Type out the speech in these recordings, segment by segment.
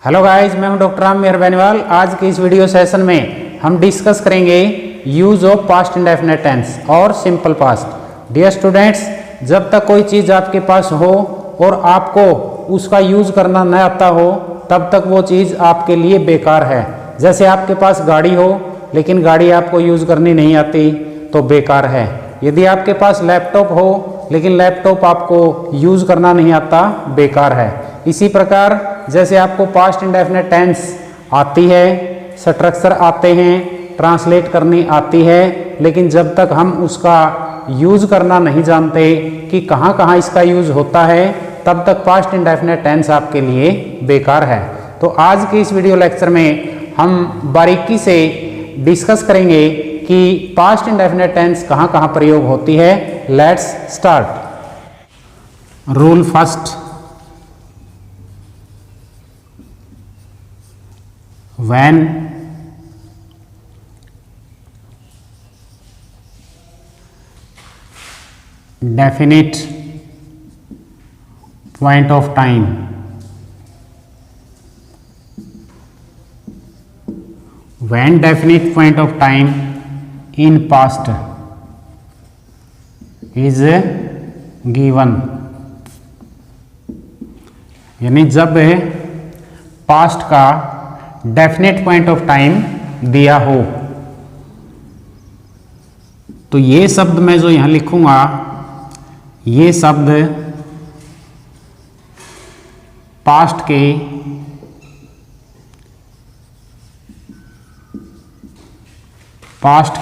Hello guys, मैं हूं doctor Ram मेहरबानीवाल। आज के इस वीडियो सेशन में हम डिस्कस करेंगे use of past indefinite tense और सिंपल पास्ट। डियर स्टूडेंट्स, जब तक कोई चीज़ आपके पास हो और आपको उसका यूज करना न आता हो तब तक वो चीज़ आपके लिए बेकार है। जैसे आपके पास गाड़ी हो लेकिन गाड़ी आपको यूज करनी नहीं आती तो बेकार है। यदि आपके पास लैपटॉप हो लेकिन लैपटॉप आपको यूज करना नहीं आता, बेकार है। इसी प्रकार जैसे आपको पास्ट इंडेफिनिट टेंस आती है, स्ट्रक्चर आते हैं, ट्रांसलेट करनी आती है, लेकिन जब तक हम उसका यूज करना नहीं जानते कि कहाँ कहाँ इसका यूज होता है तब तक पास्ट इंडेफिनिट टेंस आपके लिए बेकार है। तो आज के इस वीडियो लेक्चर में हम बारीकी से डिस्कस करेंगे कि पास्ट इंडेफिनिट टेंस कहाँ कहाँ प्रयोग होती है। Let's start. Rule first, when definite point of time in past is given, यानी जब पास्ट का डेफिनेट पॉइंट ऑफ टाइम दिया हो तो ये शब्द मैं जो यहां लिखूंगा, ये शब्द पास्ट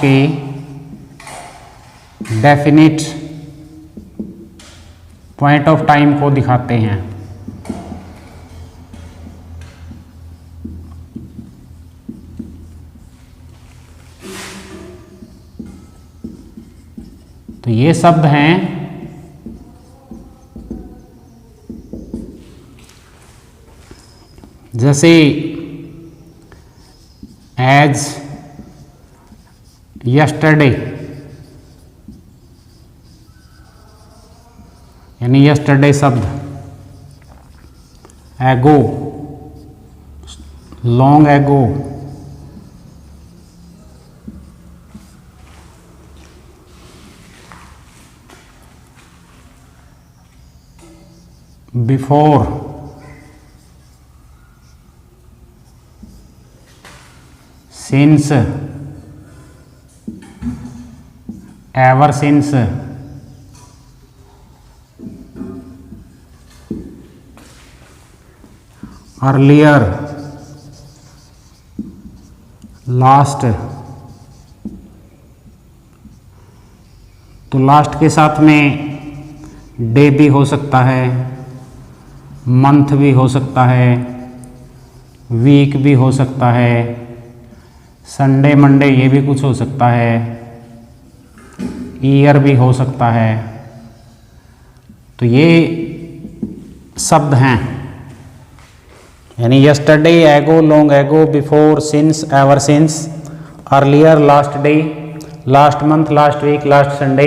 के डेफिनेट पॉइंट ऑफ टाइम को दिखाते हैं। तो ये शब्द हैं जैसे एज यस्टरडे, यानी यस्टरडे शब्द, एगो, long ago, before, since, ever since, earlier, last. तो लास्ट के साथ में डे भी हो सकता है, मंथ भी हो सकता है, वीक भी हो सकता है, संडे मंडे ये भी कुछ हो सकता है, ईयर भी हो सकता है। तो ये शब्द हैं, यानी yesterday, ago, long ago, before, since, ever since, earlier, last day, last month, last week, last Sunday,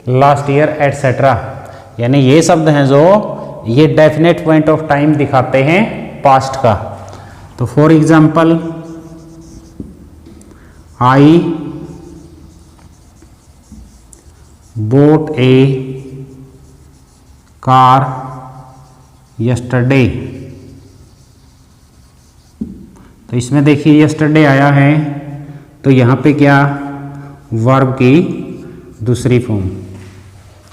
last year, etcetera. यानी ये शब्द हैं जो ये डेफिनेट पॉइंट ऑफ टाइम दिखाते हैं पास्ट का। तो for example, I boat A car yesterday. तो इसमें देखिए यस्टरडे आया है तो यहाँ पे क्या, वर्ब की दूसरी फॉर्म,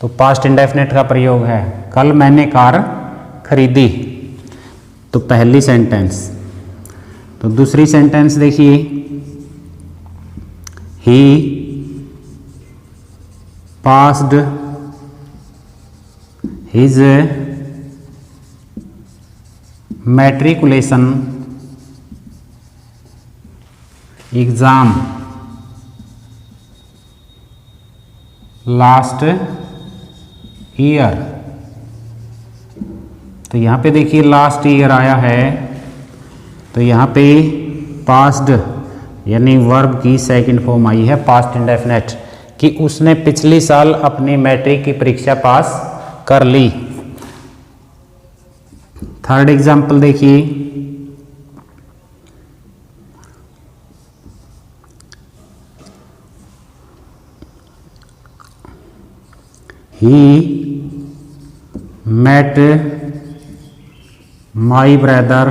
तो पास्ट इंडेफिनिट का प्रयोग है। कल मैंने कार खरीदी, तो पहली सेंटेंस। तो दूसरी सेंटेंस देखिए, he passed his matriculation exam last year. तो यहाँ पे देखिए लास्ट ईयर आया है, तो यहाँ पे पास्ट यानी वर्ब की सेकंड फॉर्म आई है पास्ट इंडेफिनिट, कि उसने पिछली साल अपनी मैट्रिक की परीक्षा पास कर ली। थर्ड एग्जाम्पल देखिए, ही met my brother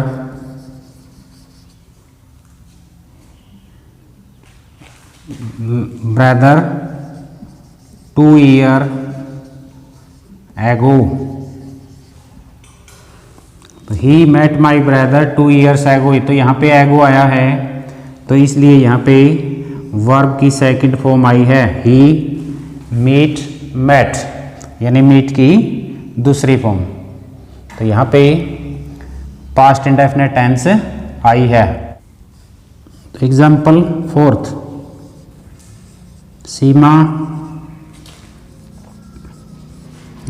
brother 2 years ago। तो he met my brother 2 years ago, तो यहाँ पे एगो आया है तो इसलिए यहाँ पे वर्ब की सेकंड फॉर्म आई है ही मीट मेट, यानी मीट की दूसरी फॉर्म। तो यहाँ पे पास्ट इंडेफिनिट टेंस आई है। तो example fourth, Seema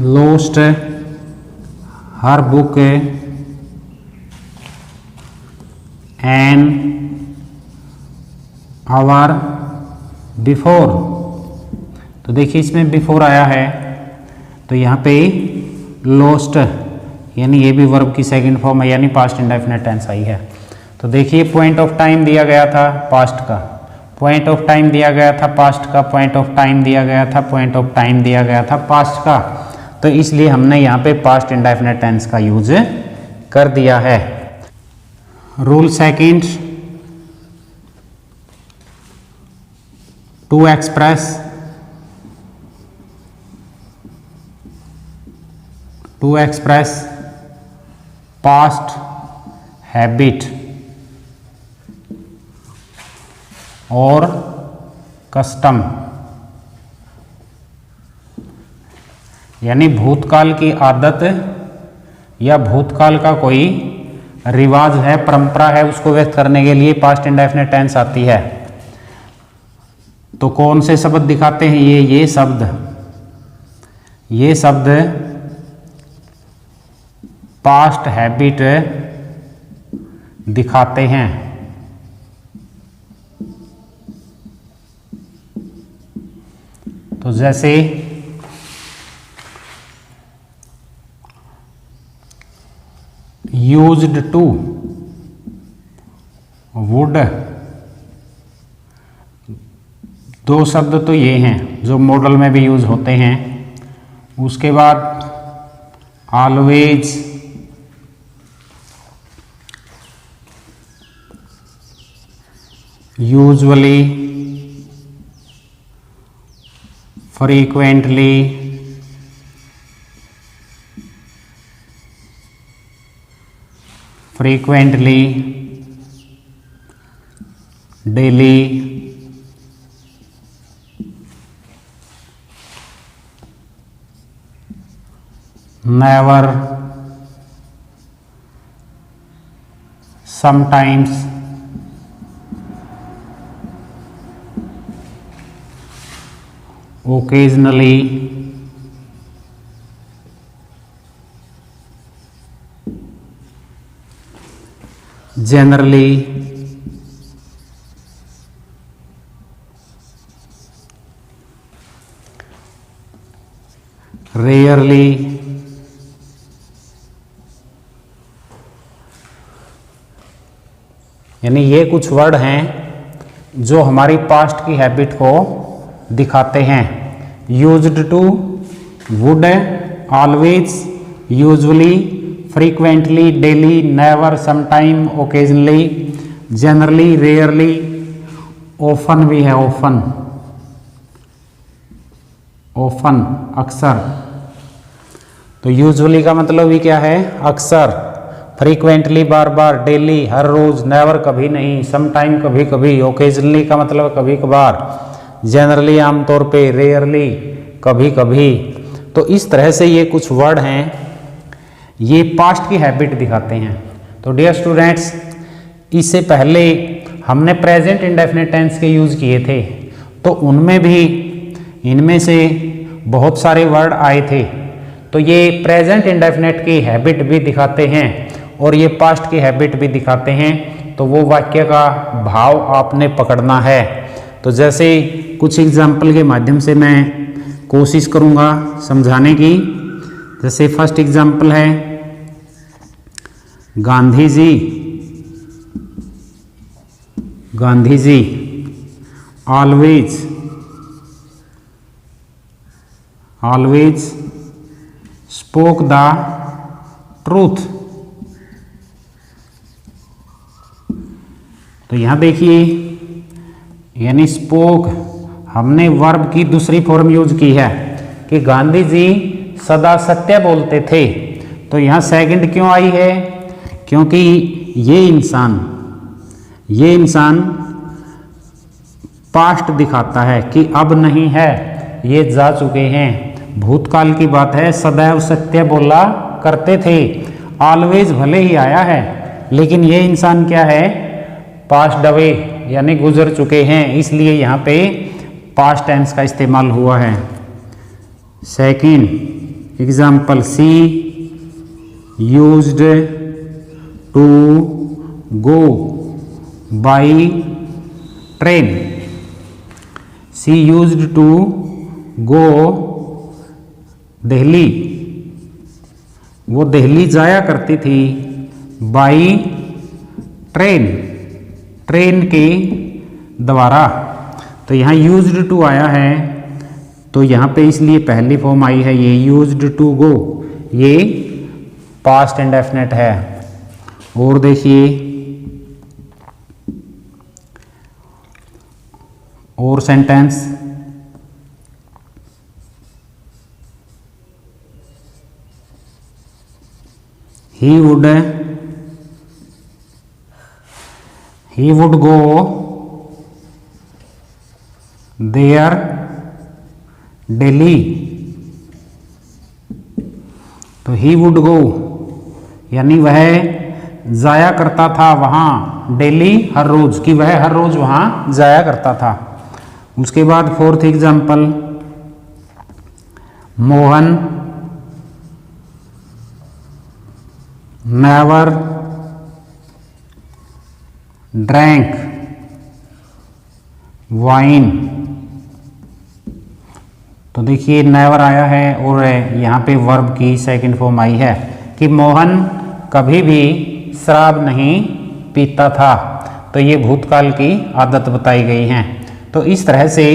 lost her book an hour before। तो देखिए इसमें बिफोर आया है तो यहाँ पे lost यानी ये भी वर्ब की सेकंड फॉर्म है, यानी पास्ट इंडेफिनिट टेंस आई है। तो देखिए पॉइंट ऑफ टाइम दिया गया था पास्ट का, पॉइंट ऑफ टाइम दिया गया था पास्ट का, पॉइंट ऑफ टाइम दिया गया था, पॉइंट ऑफ टाइम दिया गया था पास्ट का। तो इसलिए हमने यहाँ पे पास्ट इंडेफिनिट टेंस का यूज कर दिया है। Rule second, to express past habit और कस्टम, यानी भूतकाल की आदत या भूतकाल का कोई रिवाज है, परंपरा है, उसको व्यक्त करने के लिए पास्ट इंडेफिनिट टेंस आती है। तो कौन से शब्द दिखाते हैं ये शब्द पास्ट हैबिट दिखाते हैं। तो जैसे यूज्ड टू, वुड, दो शब्द तो ये हैं जो मॉडल में भी यूज होते हैं। उसके बाद always, usually, frequently, daily, never, sometimes, occasionally, generally, rarely, यानी ये कुछ वर्ड हैं जो हमारी पास्ट की हैबिट को दिखाते हैं। Used to, would, always, usually, frequently, daily, never, sometime, occasionally, generally, rarely, often भी है, ऑफन अक्सर। तो यूजुअली का मतलब भी क्या है, अक्सर, फ्रीक्वेंटली बार बार, डेली हर रोज, नेवर कभी नहीं, समटाइम कभी कभी, ओकेजनली का मतलब कभी कभार, जनरली आमतौर पे, रेयरली कभी कभी। तो इस तरह से ये कुछ वर्ड हैं, ये पास्ट की हैबिट दिखाते हैं। तो डियर स्टूडेंट्स, इससे पहले हमने प्रेजेंट इंडेफिनिट टेंस के यूज किए थे, तो उनमें भी इनमें से बहुत सारे वर्ड आए थे। तो ये प्रेजेंट इंडेफिनिट की हैबिट भी दिखाते हैं और ये पास्ट की हैबिट भी दिखाते हैं। तो वो वाक्य का भाव आपने पकड़ना है। तो जैसे कुछ एग्जाम्पल के माध्यम से मैं कोशिश करूँगा समझाने की। जैसे फर्स्ट एग्जाम्पल है, Gandhi ji always spoke the truth. तो यहां देखिए, यानी स्पोक हमने वर्ब की दूसरी फॉर्म यूज की है कि गांधी जी सदा सत्य बोलते थे। तो यहां सेकंड क्यों आई है? क्योंकि ये इंसान पास्ट दिखाता है कि अब नहीं है, ये जा चुके हैं। भूतकाल की बात है, सदैव सत्य बोला करते थे। ऑलवेज भले ही आया है, लेकिन ये इंसान क्या है? पास्ट अवे, यानी गुजर चुके हैं, इसलिए यहाँ पे पास्ट टेंस का इस्तेमाल हुआ है। Second example, she used to go by train. She used to go Delhi, वो दिल्ली जाया करती थी। बाई ट्रेन, ट्रेन के द्वारा। तो यहाँ यूज्ड टू आया है, तो यहाँ पे इसलिए पहली फॉर्म आई है ये यूज्ड टू गो, ये पास्ट इंडेफिनिट है। और देखिए और sentence, he would go there daily। तो he would go यानी वह जाया करता था वहाँ, डेली हर रोज, कि वह हर रोज वहाँ जाया करता था। उसके बाद fourth example, Mohan never drank wine. तो देखिए नेवर आया है और यहाँ पे वर्ब की सेकंड फॉर्म आई है कि मोहन कभी भी शराब नहीं पीता था। तो ये भूतकाल की आदत बताई गई हैं। तो इस तरह से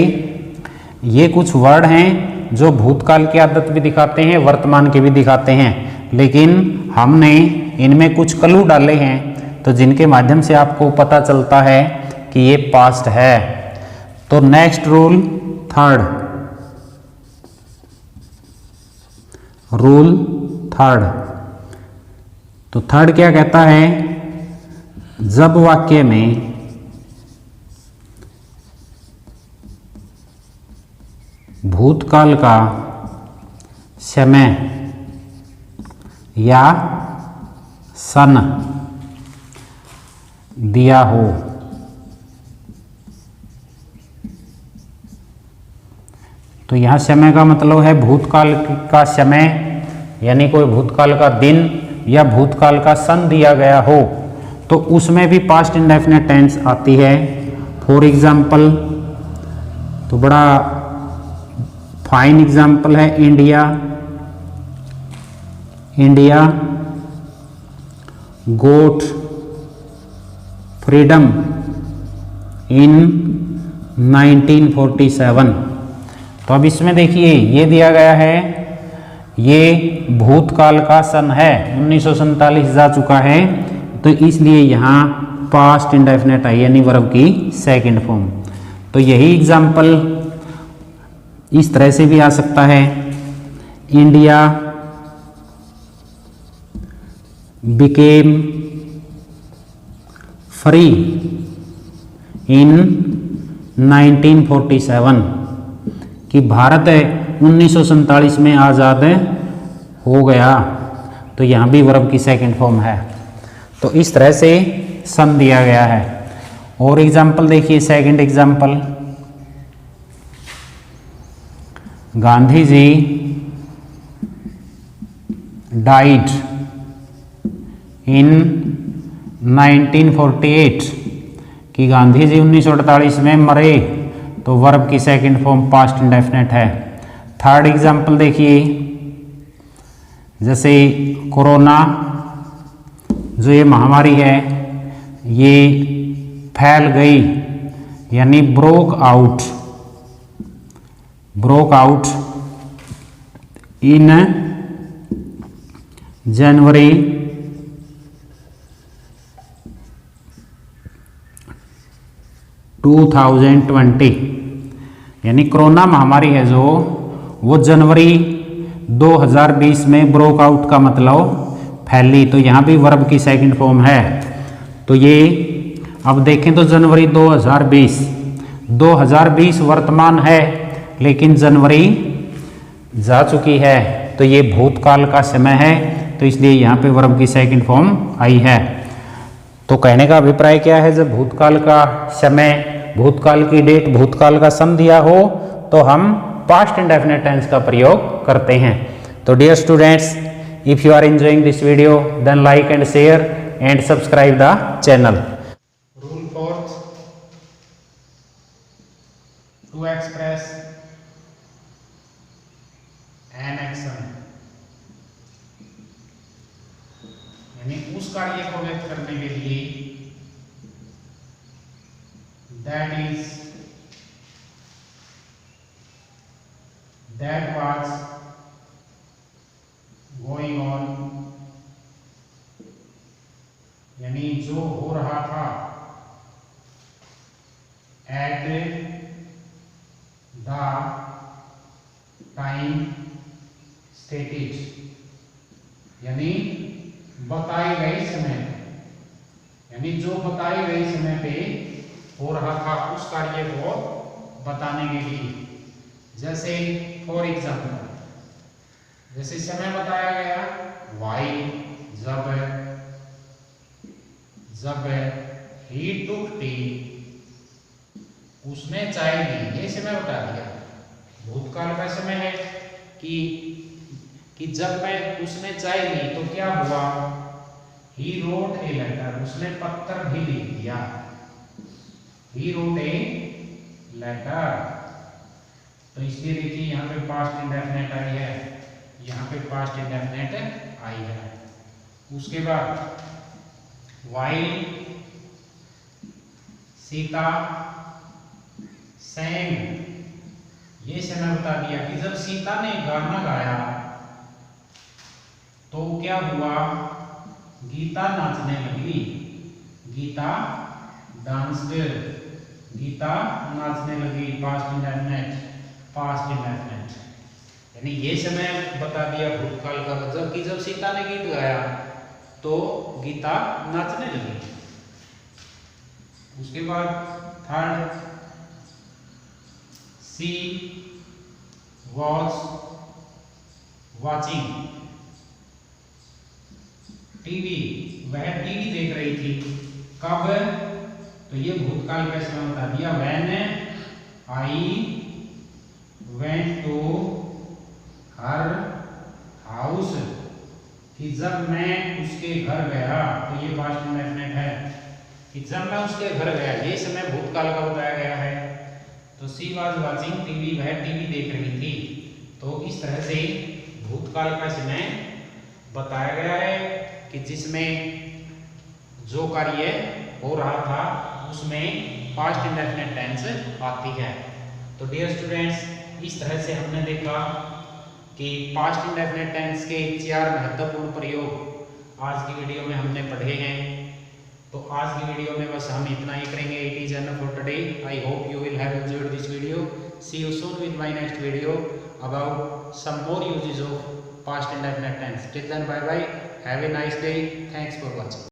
ये कुछ वर्ड हैं जो भूतकाल की आदत भी दिखाते हैं, वर्तमान के भी दिखाते हैं, लेकिन हमने इनमें कुछ क्लू डाले हैं तो जिनके माध्यम से आपको पता चलता है कि ये पास्ट है। तो नेक्स्ट रूल थर्ड। तो थर्ड क्या कहता है? जब वाक्य में भूतकाल का समय या सन दिया हो, तो यहां समय का मतलब है भूतकाल का समय, यानी कोई भूतकाल का दिन या भूतकाल का सन दिया गया हो, तो उसमें भी पास्ट इंडेफिनिट टेंस आती है। फॉर एग्जाम्पल, तो बड़ा फाइन एग्जाम्पल है इंडिया गोट फ्रीडम इन 1947। तो अब इसमें देखिए ये दिया गया है, ये भूतकाल का सन है, 1947 जा चुका है, तो इसलिए यहाँ पास्ट इंडेफिनिट आई, यानी वर्ब की सेकंड फॉर्म। तो यही एग्जाम्पल इस तरह से भी आ सकता है, इंडिया बिकेम फ्री इन 1947, कि भारत 1947 में आज़ाद हो गया। तो यहाँ भी वर्ब की सेकंड फॉर्म है। तो इस तरह से सन दिया गया है। और एग्जाम्पल देखिए, second example, Gandhi ji died in 1948, कि गांधी जी 1948 में मरे, तो वर्ब की सेकंड फॉर्म पास्ट इंडेफिनिट है। थर्ड एग्जाम्पल देखिए, जैसे कोरोना जो ये महामारी है ये फैल गई, यानी ब्रोक आउट, इन जनवरी 2020, यानी कोरोना महामारी है जो वो जनवरी 2020 में ब्रोक आउट का मतलब फैली, तो यहाँ भी वर्ब की सेकंड फॉर्म है। तो ये अब देखें तो जनवरी 2020 वर्तमान है, लेकिन जनवरी जा चुकी है, तो ये भूतकाल का समय है, तो इसलिए यहाँ पे वर्ब की सेकंड फॉर्म आई है। तो कहने का अभिप्राय क्या है, जब भूतकाल का समय, भूतकाल की डेट, भूतकाल का सम दिया हो तो हम पास्ट इंडेफिनिट टेंस का प्रयोग करते हैं। तो dear students, if you are enjoying this video then like and share and subscribe the channel. Rule fourth, to express an action, यानी उस कार्य को व्यक्त करने के लिए, that is, that was going on, यानी जो हो रहा था, एट द टाइम स्टेटेड, यानी बताए गए समय, यानी जो बताए गए समय पे हो रहा था उस कार्य को बताने के लिए। जैसे फॉर एग्जाम्पल, जैसे समय बताया गया, व्हाइल, जब ही टुक टी, उसने चाय ली, ये समय बता दिया। भूतकाल का समय है कि जब मैं उसने चाय ली तो क्या हुआ, ही रोट ए लेटर, उसने पत्र भी लिख दिया, ही रोट ए लेटर। तो इसलिए देखिए यहाँ पे पास्ट इंडेफिनिट आई है, यहाँ पे पास्ट इंडेफिनिट आई है। उसके बाद व्हाइल सीता sang, ये समय बता दिया कि जब सीता ने गाना गाया तो क्या हुआ, गीता नाचने लगी, गीता डांस्ड, गीता नाचने लगी, पास्ट इंडेफिनिट, पास्ट इंडेफिनिट, यानी ये समय बता दिया भूतकाल का, जबकि जब सीता ने गीत गाया तो गीता नाचने लगी। उसके बाद third, she was watching TV, वह टीवी देख रही थी, कब, तो ये भूतकाल का समय बता दिया, when I went to her house, कि जब मैं उसके घर गया, तो ये पास्ट इंडेफिनिट है, कि जब मैं उसके घर गया, ये समय भूतकाल का बताया गया है। तो शी वाज वाचिंग टीवी, वह टीवी देख रही थी। तो इस तरह से भूतकाल का समय बताया गया है कि जिसमें जो कार्य हो रहा था उसमें पास्ट इंडेफिनिट टेंस आती है। तो डियर स्टूडेंट्स, इस तरह से हमने देखा कि पास्ट इंडेफिनिट टेंस के 4 महत्वपूर्ण प्रयोग आज की वीडियो में हमने पढ़े हैं। तो आज की वीडियो में बस हम इतना ही करेंगे। It is enough for today. I hope you will have enjoyed this video. See you soon with my next video about some more uses of past indefinite tense. Till then, bye bye. Have a nice day. Thanks for watching.